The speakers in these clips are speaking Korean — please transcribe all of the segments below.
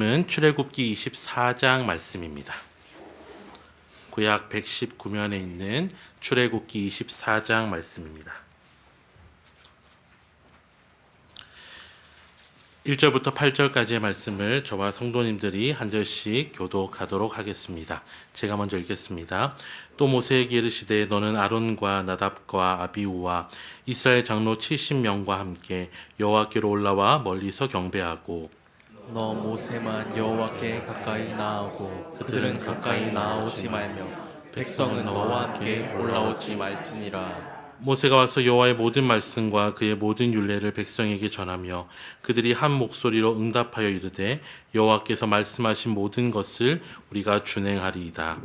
본문은 출애굽기 24장 말씀입니다. 구약 119면에 있는 출애굽기 24장 말씀입니다. 1절부터 8절까지의 말씀을 저와 성도님들이 한 절씩 교독하도록 하겠습니다. 제가 먼저 읽겠습니다. 또 모세에게 이르시되 너는 아론과 나답과 아비후와 이스라엘 장로 70명과 함께 여호와께로 올라와 멀리서 경배하고 너 모세만 여호와께 가까이 나아오고 그들은 가까이 나아오지 말며 백성은 너와 함께 올라오지 말지니라. 모세가 와서 여호와의 모든 말씀과 그의 모든 율례를 백성에게 전하며 그들이 한 목소리로 응답하여 이르되 여호와께서 말씀하신 모든 것을 우리가 준행하리이다.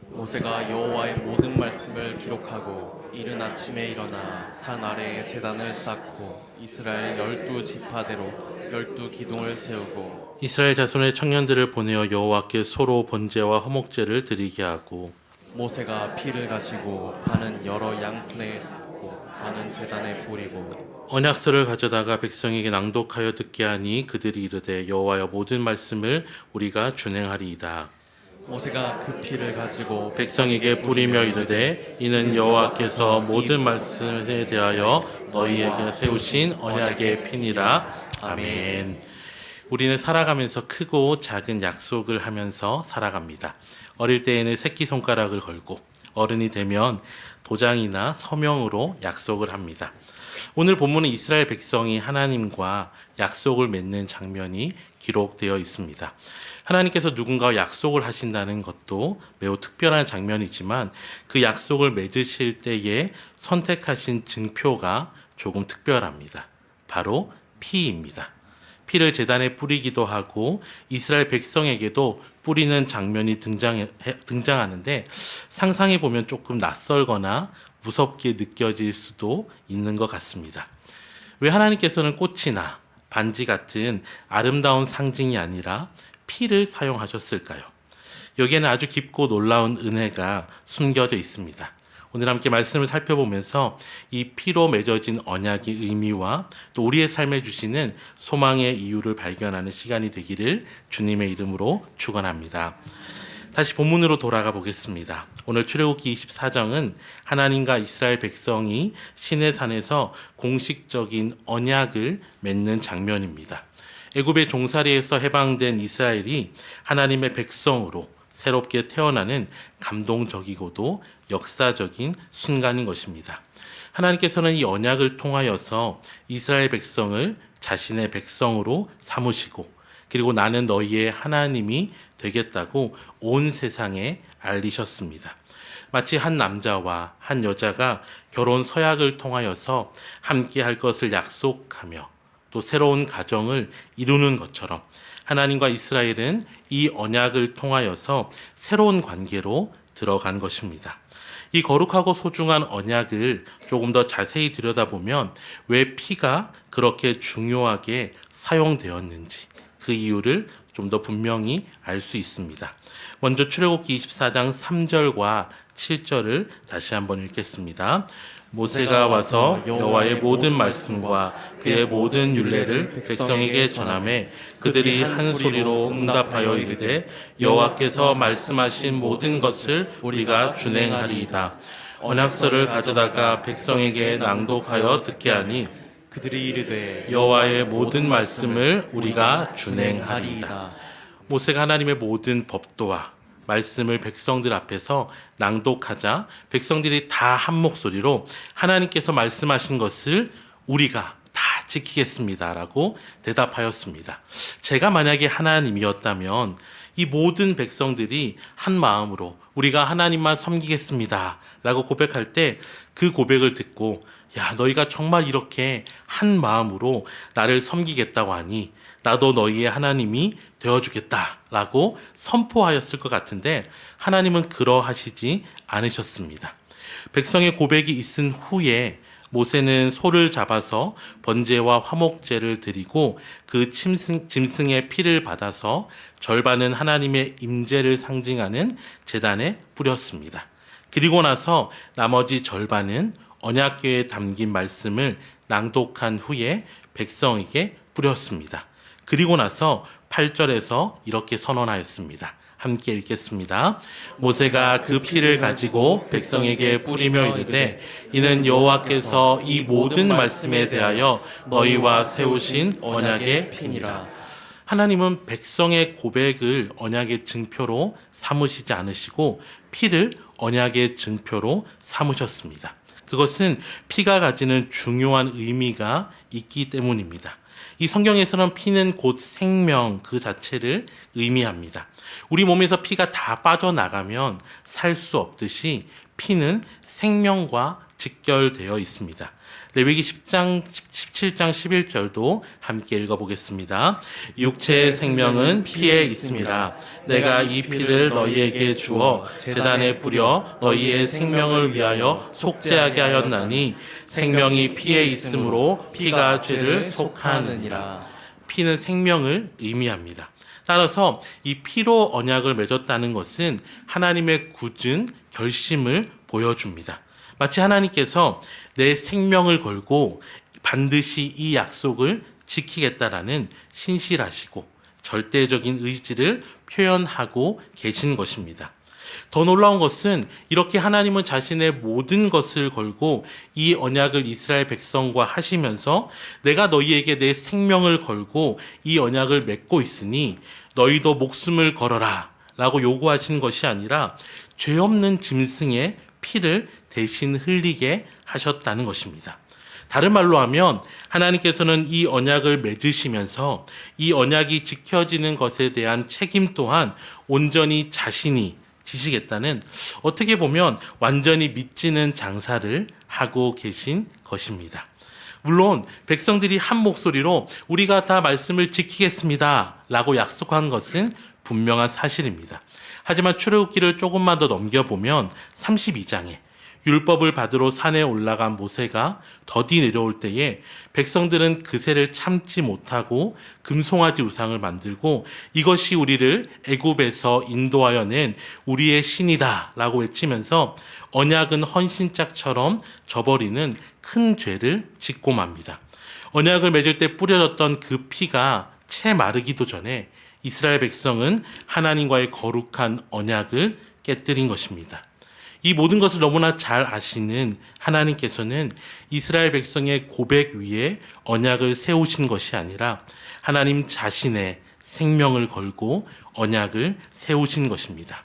모세가 여호와의 모든 말씀을 기록하고 이른 아침에 일어나 산 아래에 제단을 쌓고 이스라엘 12지파대로 12기둥을 세우고 이스라엘 자손의 청년들을 보내어 여호와께 소로 번제와 화목제를 드리게 하고 모세가 피를 가지고 반은 여러 양푼에 붓고 반은 제단에 뿌리고 언약서를 가져다가 백성에게 낭독하여 듣게 하니 그들이 이르되 여호와의 모든 말씀을 우리가 준행하리이다. 모세가 그 피를 가지고 백성에게 뿌리며 이르되 이는 여호와께서 모든 말씀에 대하여 너희에게 세우신 언약의 피니라. 아멘. 우리는 살아가면서 크고 작은 약속을 하면서 살아갑니다. 어릴 때에는 새끼손가락을 걸고 어른이 되면 도장이나 서명으로 약속을 합니다. 오늘 본문은 이스라엘 백성이 하나님과 약속을 맺는 장면이 기록되어 있습니다. 하나님께서 누군가와 약속을 하신다는 것도 매우 특별한 장면이지만 그 약속을 맺으실 때에 선택하신 증표가 조금 특별합니다. 바로 피입니다. 피를 제단에 뿌리기도 하고 이스라엘 백성에게도 뿌리는 장면이 등장하는데 상상해 보면 조금 낯설거나 무섭게 느껴질 수도 있는 것 같습니다. 왜 하나님께서는 꽃이나 반지 같은 아름다운 상징이 아니라 피를 사용하셨을까요? 여기에는 아주 깊고 놀라운 은혜가 숨겨져 있습니다. 오늘 함께 말씀을 살펴보면서 이 피로 맺어진 언약의 의미와 또 우리의 삶에 주시는 소망의 이유를 발견하는 시간이 되기를 주님의 이름으로 축원합니다. 다시 본문으로 돌아가 보겠습니다. 오늘 출애굽기 24장은 하나님과 이스라엘 백성이 시내산에서 공식적인 언약을 맺는 장면입니다. 애굽의 종살이에서 해방된 이스라엘이 하나님의 백성으로 새롭게 태어나는 감동적이고도 역사적인 순간인 것입니다. 하나님께서는 이 언약을 통하여서 이스라엘 백성을 자신의 백성으로 삼으시고 그리고 나는 너희의 하나님이 되겠다고 온 세상에 알리셨습니다. 마치 한 남자와 한 여자가 결혼 서약을 통하여서 함께 할 것을 약속하며 또 새로운 가정을 이루는 것처럼 하나님과 이스라엘은 이 언약을 통하여서 새로운 관계로 들어간 것입니다. 이 거룩하고 소중한 언약을 조금 더 자세히 들여다보면 왜 피가 그렇게 중요하게 사용되었는지 그 이유를 좀 더 분명히 알 수 있습니다. 먼저 출애굽기 24장 3절과 7절을 다시 한번 읽겠습니다. 모세가 와서 여호와의 모든 말씀과 그의 모든 율례를 백성에게 전하매 그들이 한 소리로 응답하여 이르되 여호와께서 말씀하신 모든 것을 우리가 준행하리이다. 언약서를 가져다가 백성에게 낭독하여 듣게 하니 그들이 이르되 여호와의 모든 말씀을 우리가 준행하리이다. 모세가 하나님의 모든 법도와 말씀을 백성들 앞에서 낭독하자 백성들이 다 한 목소리로 하나님께서 말씀하신 것을 우리가 다 지키겠습니다라고 대답하였습니다. 제가 만약에 하나님이었다면 이 모든 백성들이 한 마음으로 우리가 하나님만 섬기겠습니다라고 고백할 때 그 고백을 듣고 야, 너희가 정말 이렇게 한 마음으로 나를 섬기겠다고 하니 나도 너희의 하나님이 되어주겠다라고 선포하였을 것 같은데 하나님은 그러하시지 않으셨습니다. 백성의 고백이 있은 후에 모세는 소를 잡아서 번제와 화목제를 드리고 그 짐승의 피를 받아서 절반은 하나님의 임재를 상징하는 제단에 뿌렸습니다. 그리고 나서 나머지 절반은 언약궤에 담긴 말씀을 낭독한 후에 백성에게 뿌렸습니다. 그리고 나서 8절에서 이렇게 선언하였습니다. 함께 읽겠습니다. 모세가 그 피를 가지고 백성에게 뿌리며 이르되 이는 여호와께서 이 모든 말씀에 대하여 너희와 세우신 언약의 피니라. 하나님은 백성의 고백을 언약의 증표로 삼으시지 않으시고 피를 언약의 증표로 삼으셨습니다. 그것은 피가 가지는 중요한 의미가 있기 때문입니다. 이 성경에서는 피는 곧 생명 그 자체를 의미합니다. 우리 몸에서 피가 다 빠져나가면 살 수 없듯이 피는 생명과 직결되어 있습니다. 레위기 10장, 17장 11절도 함께 읽어보겠습니다. 육체의 생명은 피에 있음이라. 내가 이 피를 너희에게 주어 제단에 뿌려 너희의 생명을 위하여 속죄하게 하였나니 생명이 피에 있으므로 피가 죄를 속하느니라. 피는 생명을 의미합니다. 따라서 이 피로 언약을 맺었다는 것은 하나님의 굳은 결심을 보여줍니다. 마치 하나님께서 내 생명을 걸고 반드시 이 약속을 지키겠다라는 신실하시고 절대적인 의지를 표현하고 계신 것입니다. 더 놀라운 것은 이렇게 하나님은 자신의 모든 것을 걸고 이 언약을 이스라엘 백성과 하시면서 내가 너희에게 내 생명을 걸고 이 언약을 맺고 있으니 너희도 목숨을 걸어라 라고 요구하신 것이 아니라 죄 없는 짐승의 피를 대신 흘리게 하셨다는 것입니다. 다른 말로 하면 하나님께서는 이 언약을 맺으시면서 이 언약이 지켜지는 것에 대한 책임 또한 온전히 자신이 지시겠다는, 어떻게 보면 완전히 믿지는 장사를 하고 계신 것입니다. 물론 백성들이 한 목소리로 우리가 다 말씀을 지키겠습니다 라고 약속한 것은 분명한 사실입니다. 하지만 출애굽기를 조금만 더 넘겨보면 32장에 율법을 받으러 산에 올라간 모세가 더디 내려올 때에 백성들은 그새를 참지 못하고 금송아지 우상을 만들고 이것이 우리를 애굽에서 인도하여 낸 우리의 신이다 라고 외치면서 언약은 헌신짝처럼 저버리는 큰 죄를 짓고 맙니다. 언약을 맺을 때 뿌려졌던 그 피가 채 마르기도 전에 이스라엘 백성은 하나님과의 거룩한 언약을 깨뜨린 것입니다. 이 모든 것을 너무나 잘 아시는 하나님께서는 이스라엘 백성의 고백 위에 언약을 세우신 것이 아니라 하나님 자신의 생명을 걸고 언약을 세우신 것입니다.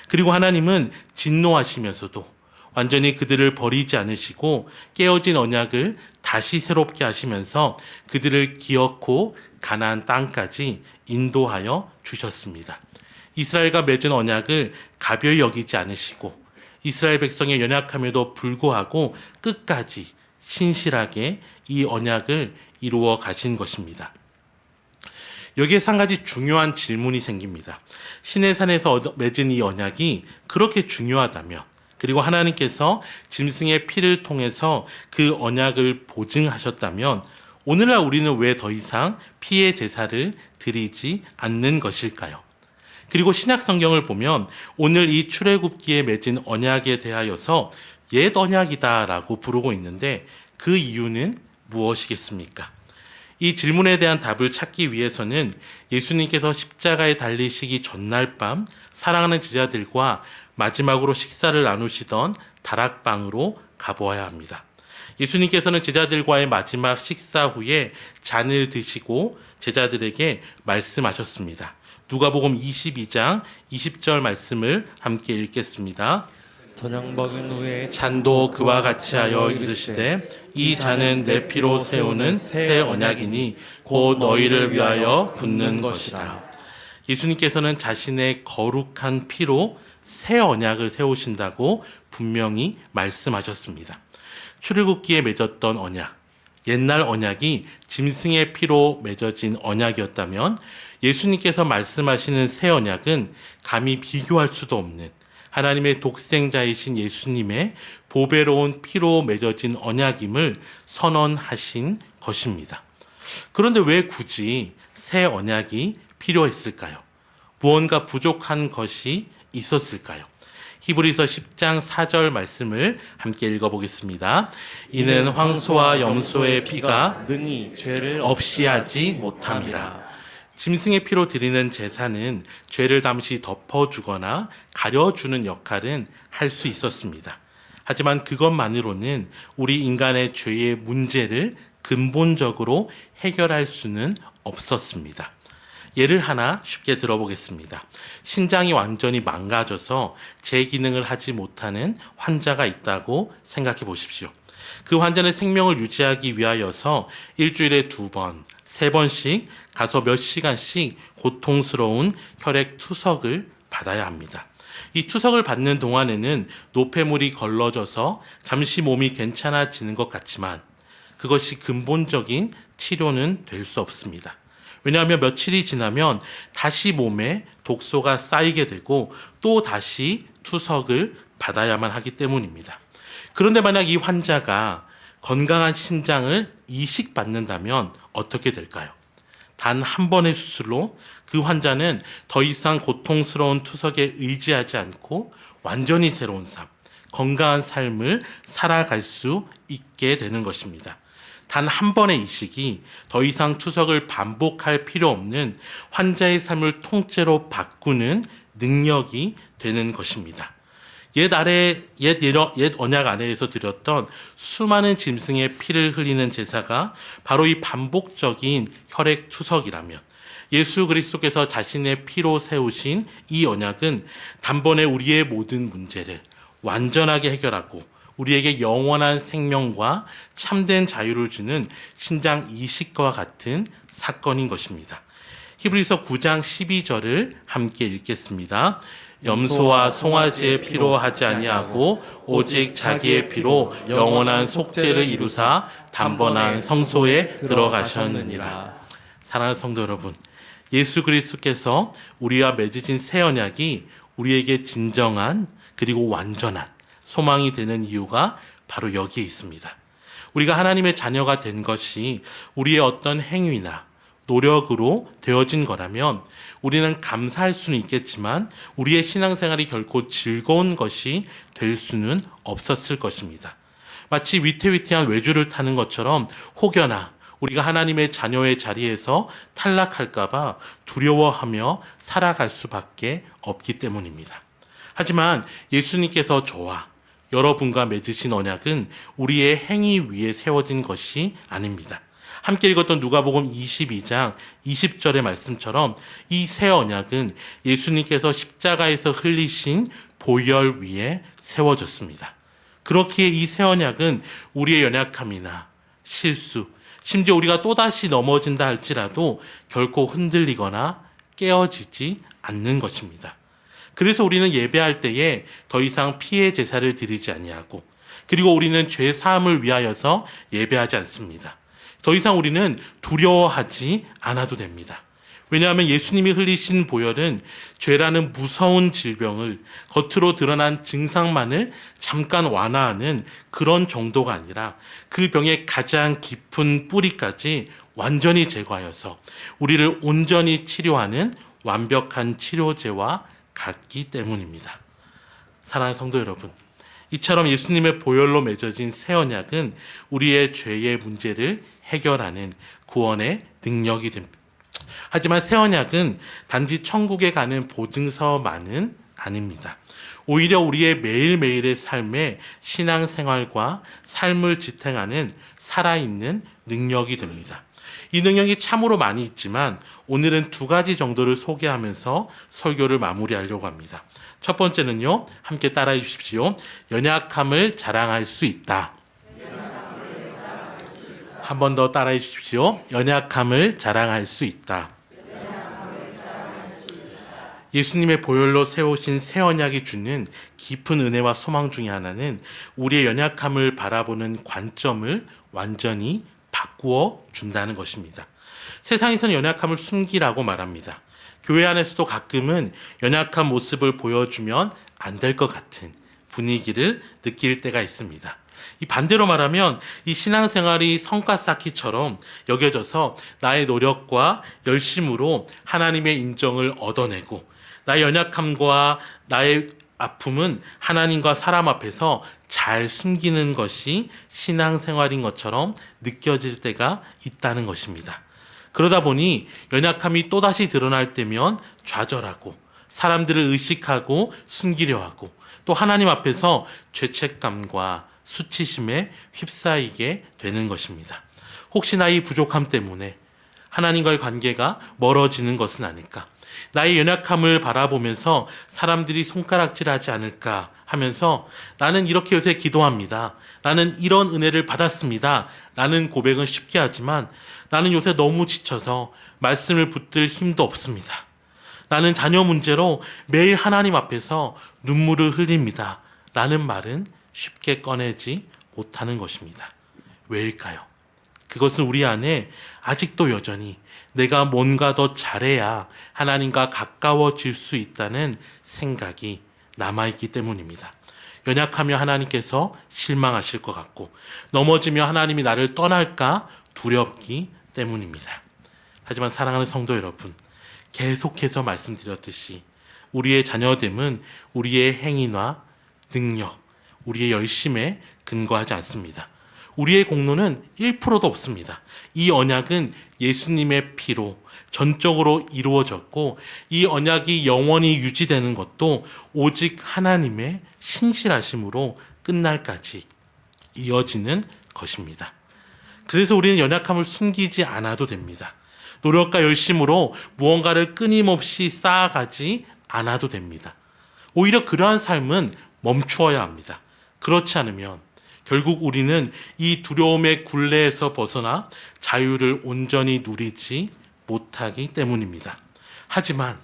그리고 하나님은 진노하시면서도 완전히 그들을 버리지 않으시고 깨어진 언약을 다시 새롭게 하시면서 그들을 기어코 가나안 땅까지 인도하여 주셨습니다. 이스라엘과 맺은 언약을 가벼이 여기지 않으시고 이스라엘 백성의 연약함에도 불구하고 끝까지 신실하게 이 언약을 이루어 가신 것입니다. 여기에서 한 가지 중요한 질문이 생깁니다. 시내산에서 맺은 이 언약이 그렇게 중요하다면, 그리고 하나님께서 짐승의 피를 통해서 그 언약을 보증하셨다면 오늘날 우리는 왜 더 이상 피의 제사를 드리지 않는 것일까요? 그리고 신약 성경을 보면 오늘 이 출애굽기에 맺은 언약에 대하여서 옛 언약이다라고 부르고 있는데 그 이유는 무엇이겠습니까? 이 질문에 대한 답을 찾기 위해서는 예수님께서 십자가에 달리시기 전날 밤 사랑하는 제자들과 마지막으로 식사를 나누시던 다락방으로 가보아야 합니다. 예수님께서는 제자들과의 마지막 식사 후에 잔을 드시고 제자들에게 말씀하셨습니다. 누가복음 22장 20절 말씀을 함께 읽겠습니다. 저녁 먹은 후에 잔도 그와 같이 하여 이르시되 이 잔은 내 피로 세우는 새 언약이니 곧 너희를 위하여 붓는 것이라. 예수님께서는 자신의 거룩한 피로 새 언약을 세우신다고 분명히 말씀하셨습니다. 출애굽기에 맺었던 언약, 옛날 언약이 짐승의 피로 맺어진 언약이었다면 예수님께서 말씀하시는 새 언약은 감히 비교할 수도 없는 하나님의 독생자이신 예수님의 보배로운 피로 맺어진 언약임을 선언하신 것입니다. 그런데 왜 굳이 새 언약이 필요했을까요? 무언가 부족한 것이 있었을까요? 히브리서 10장 4절 말씀을 함께 읽어보겠습니다. 이는 황소와 염소의 피가 능히 죄를 없이 하지 못함이라. 짐승의 피로 드리는 제사는 죄를 잠시 덮어주거나 가려주는 역할은 할 수 있었습니다. 하지만 그것만으로는 우리 인간의 죄의 문제를 근본적으로 해결할 수는 없었습니다. 예를 하나 쉽게 들어보겠습니다. 신장이 완전히 망가져서 제 기능을 하지 못하는 환자가 있다고 생각해 보십시오. 그 환자는 생명을 유지하기 위하여서 일주일에 2번, 3번씩 가서 몇 시간씩 고통스러운 혈액 투석을 받아야 합니다. 이 투석을 받는 동안에는 노폐물이 걸러져서 잠시 몸이 괜찮아지는 것 같지만 그것이 근본적인 치료는 될 수 없습니다. 왜냐하면 며칠이 지나면 다시 몸에 독소가 쌓이게 되고 또 다시 투석을 받아야만 하기 때문입니다. 그런데 만약 이 환자가 건강한 신장을 이식받는다면 어떻게 될까요? 단 한 번의 수술로 그 환자는 더 이상 고통스러운 투석에 의지하지 않고 완전히 새로운 삶, 건강한 삶을 살아갈 수 있게 되는 것입니다. 단 한 번의 이식이 더 이상 투석을 반복할 필요 없는 환자의 삶을 통째로 바꾸는 능력이 되는 것입니다. 옛 언약 아래에서 드렸던 수많은 짐승의 피를 흘리는 제사가 바로 이 반복적인 혈액 투석이라면 예수 그리스도께서 자신의 피로 세우신 이 언약은 단번에 우리의 모든 문제를 완전하게 해결하고 우리에게 영원한 생명과 참된 자유를 주는 신장 이식과 같은 사건인 것입니다. 히브리서 9장 12절을 함께 읽겠습니다. 염소와 송아지의 피로 하지 아니하고 오직 자기의 피로 영원한 속죄를 이루사 단번한 성소에 들어가셨느니라. 사랑하는 성도 여러분, 예수 그리스도께서 우리와 맺으신 새 언약이 우리에게 진정한 그리고 완전한 소망이 되는 이유가 바로 여기에 있습니다. 우리가 하나님의 자녀가 된 것이 우리의 어떤 행위나 노력으로 되어진 거라면 우리는 감사할 수는 있겠지만 우리의 신앙생활이 결코 즐거운 것이 될 수는 없었을 것입니다. 마치 위태위태한 외주를 타는 것처럼 혹여나 우리가 하나님의 자녀의 자리에서 탈락할까봐 두려워하며 살아갈 수밖에 없기 때문입니다. 하지만 예수님께서 저와 여러분과 맺으신 언약은 우리의 행위 위에 세워진 것이 아닙니다. 함께 읽었던 누가복음 22장 20절의 말씀처럼 이 새 언약은 예수님께서 십자가에서 흘리신 보혈 위에 세워졌습니다. 그렇기에 이 새 언약은 우리의 연약함이나 실수, 심지어 우리가 또다시 넘어진다 할지라도 결코 흔들리거나 깨어지지 않는 것입니다. 그래서 우리는 예배할 때에 더 이상 피의 제사를 드리지 아니하고 그리고 우리는 죄 사함을 위하여서 예배하지 않습니다. 더 이상 우리는 두려워하지 않아도 됩니다. 왜냐하면 예수님이 흘리신 보혈은 죄라는 무서운 질병을 겉으로 드러난 증상만을 잠깐 완화하는 그런 정도가 아니라 그 병의 가장 깊은 뿌리까지 완전히 제거하여서 우리를 온전히 치료하는 완벽한 치료제와 같기 때문입니다. 사랑하는 성도 여러분, 이처럼 예수님의 보혈로 맺어진 새 언약은 우리의 죄의 문제를 해결하는 구원의 능력이 됩니다. 하지만 새 언약은 단지 천국에 가는 보증서만은 아닙니다. 오히려 우리의 매일매일의 삶에 신앙생활과 삶을 지탱하는 살아있는 능력이 됩니다. 이 능력이 참으로 많이 있지만 오늘은 2가지 정도를 소개하면서 설교를 마무리하려고 합니다. 첫 번째는요, 함께 따라해 주십시오. 연약함을 자랑할 수 있다. 한 번 더 따라해 주십시오. 연약함을 자랑할 수 있다. 예수님의 보혈로 세우신 새 언약이 주는 깊은 은혜와 소망 중에 하나는 우리의 연약함을 바라보는 관점을 완전히 바꾸어 준다는 것입니다. 세상에서는 연약함을 숨기라고 말합니다. 교회 안에서도 가끔은 연약한 모습을 보여주면 안 될 것 같은 분위기를 느낄 때가 있습니다. 이 반대로 말하면 이 신앙생활이 성과 쌓기처럼 여겨져서 나의 노력과 열심으로 하나님의 인정을 얻어내고 나의 연약함과 나의 아픔은 하나님과 사람 앞에서 잘 숨기는 것이 신앙생활인 것처럼 느껴질 때가 있다는 것입니다. 그러다 보니 연약함이 또다시 드러날 때면 좌절하고 사람들을 의식하고 숨기려 하고 또 하나님 앞에서 죄책감과 수치심에 휩싸이게 되는 것입니다. 혹시 이 부족함 때문에 하나님과의 관계가 멀어지는 것은 아닐까? 나의 연약함을 바라보면서 사람들이 손가락질하지 않을까 하면서 나는 이렇게 요새 기도합니다. 나는 이런 은혜를 받았습니다. 라는 고백은 쉽게 하지만 나는 요새 너무 지쳐서 말씀을 붙들 힘도 없습니다. 나는 자녀 문제로 매일 하나님 앞에서 눈물을 흘립니다. 라는 말은 쉽게 꺼내지 못하는 것입니다. 왜일까요? 그것은 우리 안에 아직도 여전히 내가 뭔가 더 잘해야 하나님과 가까워질 수 있다는 생각이 남아있기 때문입니다. 연약하며 하나님께서 실망하실 것 같고 넘어지며 하나님이 나를 떠날까 두렵기 때문입니다. 하지만 사랑하는 성도 여러분, 계속해서 말씀드렸듯이 우리의 자녀됨은 우리의 행위나 능력, 우리의 열심에 근거하지 않습니다. 우리의 공로는 1%도 없습니다. 이 언약은 예수님의 피로 전적으로 이루어졌고 이 언약이 영원히 유지되는 것도 오직 하나님의 신실하심으로 끝날까지 이어지는 것입니다. 그래서 우리는 연약함을 숨기지 않아도 됩니다. 노력과 열심으로 무언가를 끊임없이 쌓아가지 않아도 됩니다. 오히려 그러한 삶은 멈추어야 합니다. 그렇지 않으면 결국 우리는 이 두려움의 굴레에서 벗어나 자유를 온전히 누리지 못하기 때문입니다. 하지만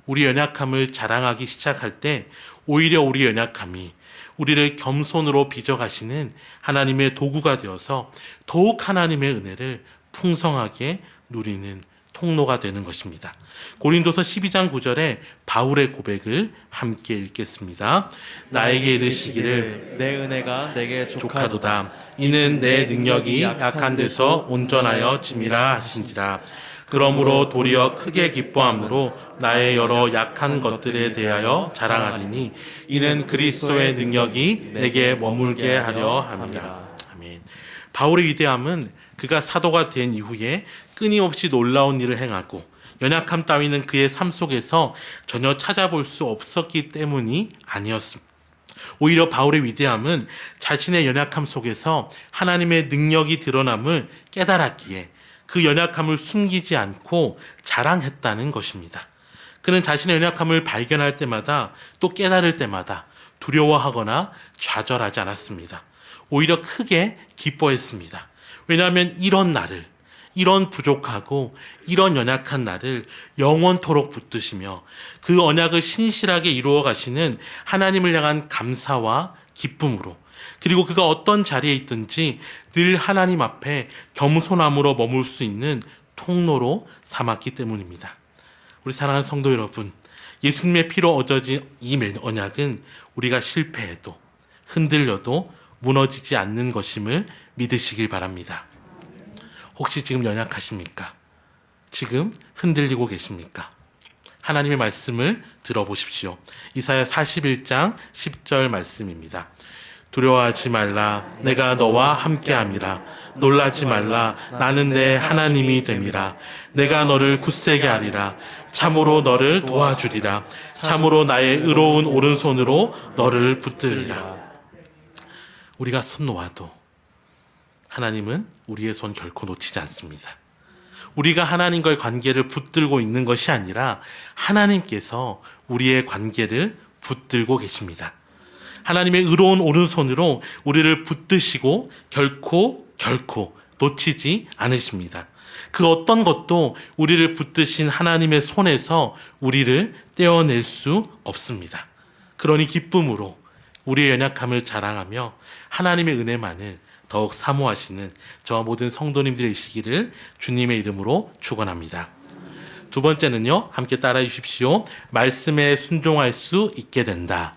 우리 연약함을 자랑하기 시작할 때 오히려 우리 연약함이 우리를 겸손으로 빚어가시는 하나님의 도구가 되어서 더욱 하나님의 은혜를 풍성하게 누리는 통로가 되는 것입니다. 고린도서 12장 9절에 바울의 고백을 함께 읽겠습니다. 나에게 이르시기를 내 은혜가 내게 족하도다. 이는 내 능력이 약한 데서 온전하여 짐이라 하신지라. 그러므로 도리어 크게 기뻐함으로 나의 여러 약한 것들에 대하여 자랑하리니 이는 그리스도의 능력이 내게 머물게 하려 함이라. 아멘. 바울의 위대함은 그가 사도가 된 이후에 끊임없이 놀라운 일을 행하고 연약함 따위는 그의 삶 속에서 전혀 찾아볼 수 없었기 때문이 아니었습니다. 오히려 바울의 위대함은 자신의 연약함 속에서 하나님의 능력이 드러남을 깨달았기에 그 연약함을 숨기지 않고 자랑했다는 것입니다. 그는 자신의 연약함을 발견할 때마다 또 깨달을 때마다 두려워하거나 좌절하지 않았습니다. 오히려 크게 기뻐했습니다. 왜냐하면 이런 나를, 이런 부족하고 이런 연약한 나를 영원토록 붙드시며 그 언약을 신실하게 이루어 가시는 하나님을 향한 감사와 기쁨으로, 그리고 그가 어떤 자리에 있든지 늘 하나님 앞에 겸손함으로 머물 수 있는 통로로 삼았기 때문입니다. 우리 사랑하는 성도 여러분, 예수님의 피로 얻어진 이 언약은 우리가 실패해도 흔들려도 무너지지 않는 것임을 믿으시길 바랍니다. 혹시 지금 연약하십니까? 지금 흔들리고 계십니까? 하나님의 말씀을 들어보십시오. 이사야 41장 10절 말씀입니다. 두려워하지 말라. 내가 너와 함께함이라. 놀라지 말라. 나는 내 하나님이 됨이라. 내가 너를 굳세게 하리라. 참으로 너를 도와주리라. 참으로 나의 의로운 오른손으로 너를 붙들리라. 우리가 손 놓아도 하나님은 우리의 손 결코 놓치지 않습니다. 우리가 하나님과의 관계를 붙들고 있는 것이 아니라 하나님께서 우리의 관계를 붙들고 계십니다. 하나님의 의로운 오른손으로 우리를 붙드시고 결코 놓치지 않으십니다. 그 어떤 것도 우리를 붙드신 하나님의 손에서 우리를 떼어낼 수 없습니다. 그러니 기쁨으로 우리의 연약함을 자랑하며 하나님의 은혜만을 더욱 사모하시는 저와 모든 성도님들이시기를 주님의 이름으로 축원합니다. 두 번째는요, 함께 따라해 주십시오. 말씀에 순종할 수 있게 된다.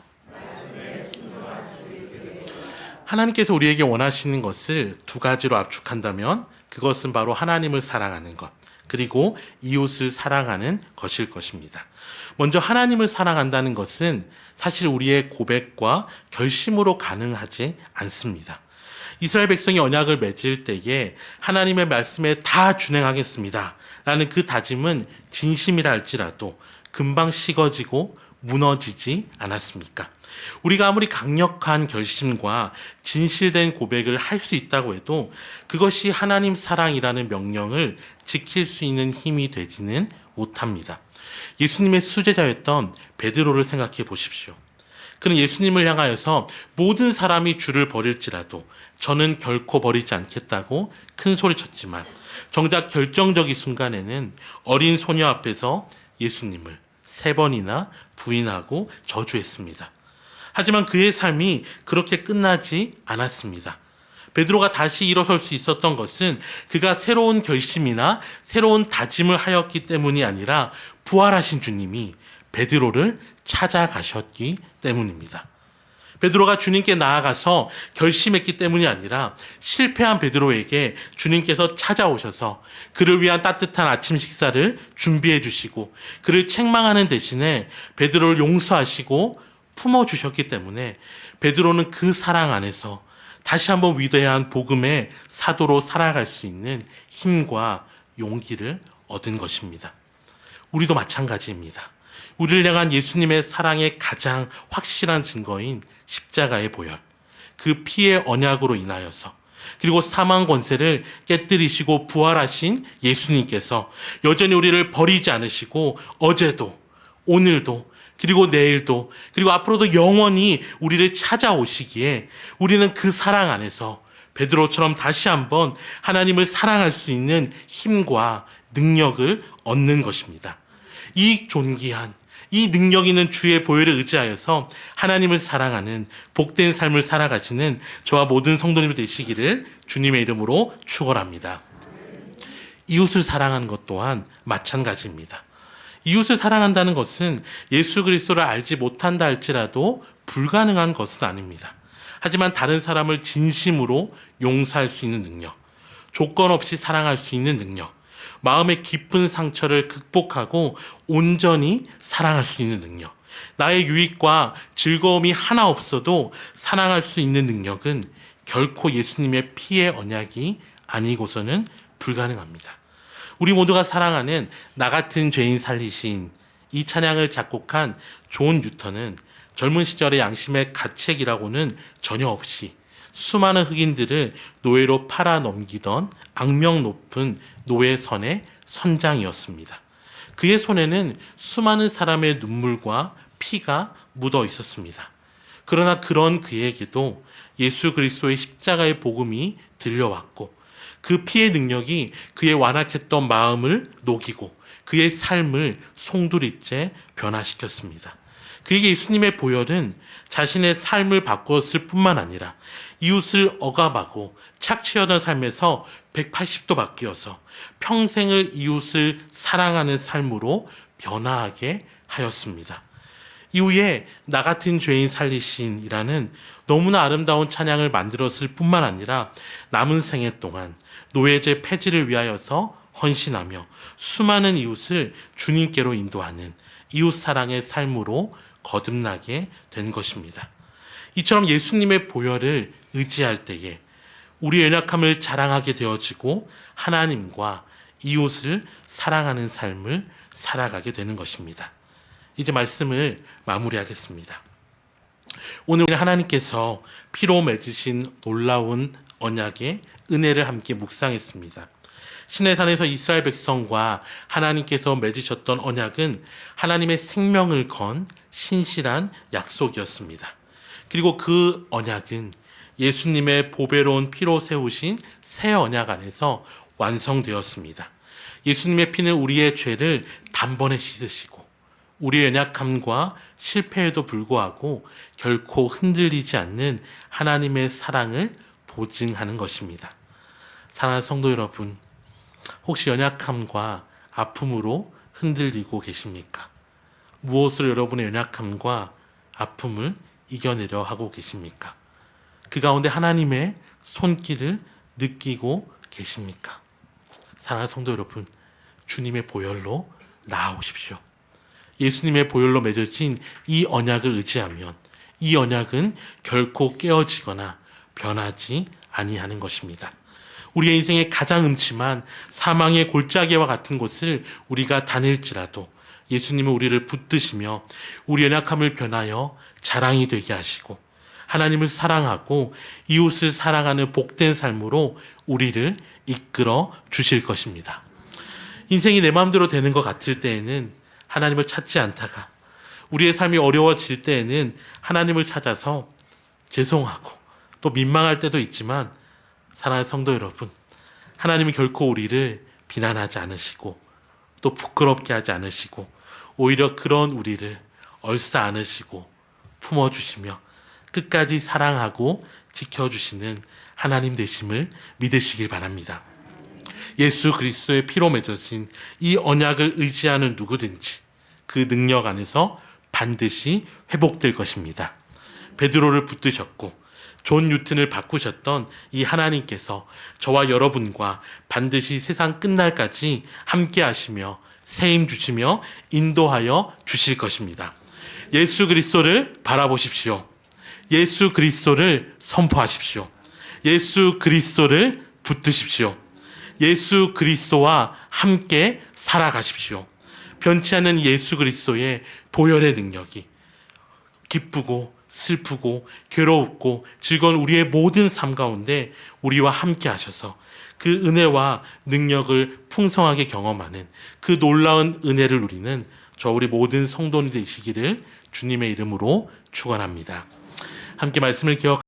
하나님께서 우리에게 원하시는 것을 두 가지로 압축한다면 그것은 바로 하나님을 사랑하는 것, 그리고 이웃을 사랑하는 것일 것입니다. 먼저 하나님을 사랑한다는 것은 사실 우리의 고백과 결심으로 가능하지 않습니다. 이스라엘 백성이 언약을 맺을 때에 하나님의 말씀에 다 준행하겠습니다 라는 그 다짐은 진심이라 할지라도 금방 식어지고 무너지지 않았습니까? 우리가 아무리 강력한 결심과 진실된 고백을 할 수 있다고 해도 그것이 하나님 사랑이라는 명령을 지킬 수 있는 힘이 되지는 못합니다. 예수님의 수제자였던 베드로를 생각해 보십시오. 그는 예수님을 향하여서 모든 사람이 주를 버릴지라도 저는 결코 버리지 않겠다고 큰 소리쳤지만 정작 결정적인 순간에는 어린 소녀 앞에서 예수님을 3번이나 부인하고 저주했습니다. 하지만 그의 삶이 그렇게 끝나지 않았습니다. 베드로가 다시 일어설 수 있었던 것은 그가 새로운 결심이나 새로운 다짐을 하였기 때문이 아니라 부활하신 주님이 베드로를 찾아가셨기 때문입니다. 베드로가 주님께 나아가서 결심했기 때문이 아니라 실패한 베드로에게 주님께서 찾아오셔서 그를 위한 따뜻한 아침 식사를 준비해 주시고 그를 책망하는 대신에 베드로를 용서하시고 품어주셨기 때문에 베드로는 그 사랑 안에서 다시 한번 위대한 복음의 사도로 살아갈 수 있는 힘과 용기를 얻은 것입니다. 우리도 마찬가지입니다. 우리를 향한 예수님의 사랑의 가장 확실한 증거인 십자가의 보혈, 그 피의 언약으로 인하여서 그리고 사망 권세를 깨뜨리시고 부활하신 예수님께서 여전히 우리를 버리지 않으시고 어제도 오늘도 그리고 내일도 그리고 앞으로도 영원히 우리를 찾아오시기에 우리는 그 사랑 안에서 베드로처럼 다시 한번 하나님을 사랑할 수 있는 힘과 능력을 얻는 것입니다. 이 존귀한 이 능력 있는 주의 보혈을 의지하여서 하나님을 사랑하는 복된 삶을 살아가시는 저와 모든 성도님들 되시기를 주님의 이름으로 축원합니다. 이웃을 사랑하는 것 또한 마찬가지입니다. 이웃을 사랑한다는 것은 예수 그리스도를 알지 못한다 할지라도 불가능한 것은 아닙니다. 하지만 다른 사람을 진심으로 용서할 수 있는 능력, 조건 없이 사랑할 수 있는 능력, 마음의 깊은 상처를 극복하고 온전히 사랑할 수 있는 능력, 나의 유익과 즐거움이 하나 없어도 사랑할 수 있는 능력은 결코 예수님의 피의 언약이 아니고서는 불가능합니다. 우리 모두가 사랑하는 나 같은 죄인 살리신 이 찬양을 작곡한 존 뉴턴은 젊은 시절의 양심의 가책이라고는 전혀 없이 수많은 흑인들을 노예로 팔아 넘기던 악명 높은 노예선의 선장이었습니다. 그의 손에는 수많은 사람의 눈물과 피가 묻어 있었습니다. 그러나 그런 그에게도 예수 그리스도의 십자가의 복음이 들려왔고 그 피의 능력이 그의 완악했던 마음을 녹이고 그의 삶을 송두리째 변화시켰습니다. 그에게 예수님의 보혈은 자신의 삶을 바꿨을 뿐만 아니라 이웃을 억압하고 착취하던 삶에서 180도 바뀌어서 평생을 이웃을 사랑하는 삶으로 변화하게 하였습니다. 이후에 나 같은 죄인 살리신이라는 너무나 아름다운 찬양을 만들었을 뿐만 아니라 남은 생애 동안 노예제 폐지를 위하여서 헌신하며 수많은 이웃을 주님께로 인도하는 이웃 사랑의 삶으로 거듭나게 된 것입니다. 이처럼 예수님의 보혈을 의지할 때에 우리의 연약함을 자랑하게 되어지고 하나님과 이웃을 사랑하는 삶을 살아가게 되는 것입니다. 이제 말씀을 마무리하겠습니다. 오늘 하나님께서 피로 맺으신 놀라운 언약의 은혜를 함께 묵상했습니다. 시내산에서 이스라엘 백성과 하나님께서 맺으셨던 언약은 하나님의 생명을 건 신실한 약속이었습니다. 그리고 그 언약은 예수님의 보배로운 피로 세우신 새 언약 안에서 완성되었습니다. 예수님의 피는 우리의 죄를 단번에 씻으시고 우리의 연약함과 실패에도 불구하고 결코 흔들리지 않는 하나님의 사랑을 보증하는 것입니다. 사랑하는 성도 여러분, 혹시 연약함과 아픔으로 흔들리고 계십니까? 무엇으로 여러분의 연약함과 아픔을 이겨내려 하고 계십니까? 그 가운데 하나님의 손길을 느끼고 계십니까? 사랑하는 성도 여러분, 주님의 보혈로 나아오십시오. 예수님의 보혈로 맺어진 이 언약을 의지하면 이 언약은 결코 깨어지거나 변하지 아니하는 것입니다. 우리의 인생의 가장 음침한 사망의 골짜기와 같은 곳을 우리가 다닐지라도 예수님은 우리를 붙드시며 우리 연약함을 변하여 자랑이 되게 하시고 하나님을 사랑하고 이웃을 사랑하는 복된 삶으로 우리를 이끌어 주실 것입니다. 인생이 내 마음대로 되는 것 같을 때에는 하나님을 찾지 않다가 우리의 삶이 어려워질 때에는 하나님을 찾아서 죄송하고 또 민망할 때도 있지만 사랑하는 성도 여러분, 하나님은 결코 우리를 비난하지 않으시고 또 부끄럽게 하지 않으시고 오히려 그런 우리를 얼싸 안으시고 품어주시며 끝까지 사랑하고 지켜주시는 하나님 되심을 믿으시길 바랍니다. 예수 그리스도의 피로 맺어진 이 언약을 의지하는 누구든지 그 능력 안에서 반드시 회복될 것입니다. 베드로를 붙드셨고 존 뉴튼을 바꾸셨던 이 하나님께서 저와 여러분과 반드시 세상 끝날까지 함께 하시며 세임 주시며 인도하여 주실 것입니다. 예수 그리스도를 바라보십시오. 예수 그리스도를 선포하십시오. 예수 그리스도를 붙드십시오. 예수 그리스도와 함께 살아가십시오. 변치 않는 예수 그리스도의 보혈의 능력이 기쁘고 슬프고 괴롭고 즐거운 우리의 모든 삶 가운데 우리와 함께 하셔서 그 은혜와 능력을 풍성하게 경험하는 그 놀라운 은혜를 누리는 저 우리 모든 성도님 되시기를 주님의 이름으로 축원합니다. 함께 말씀을 기억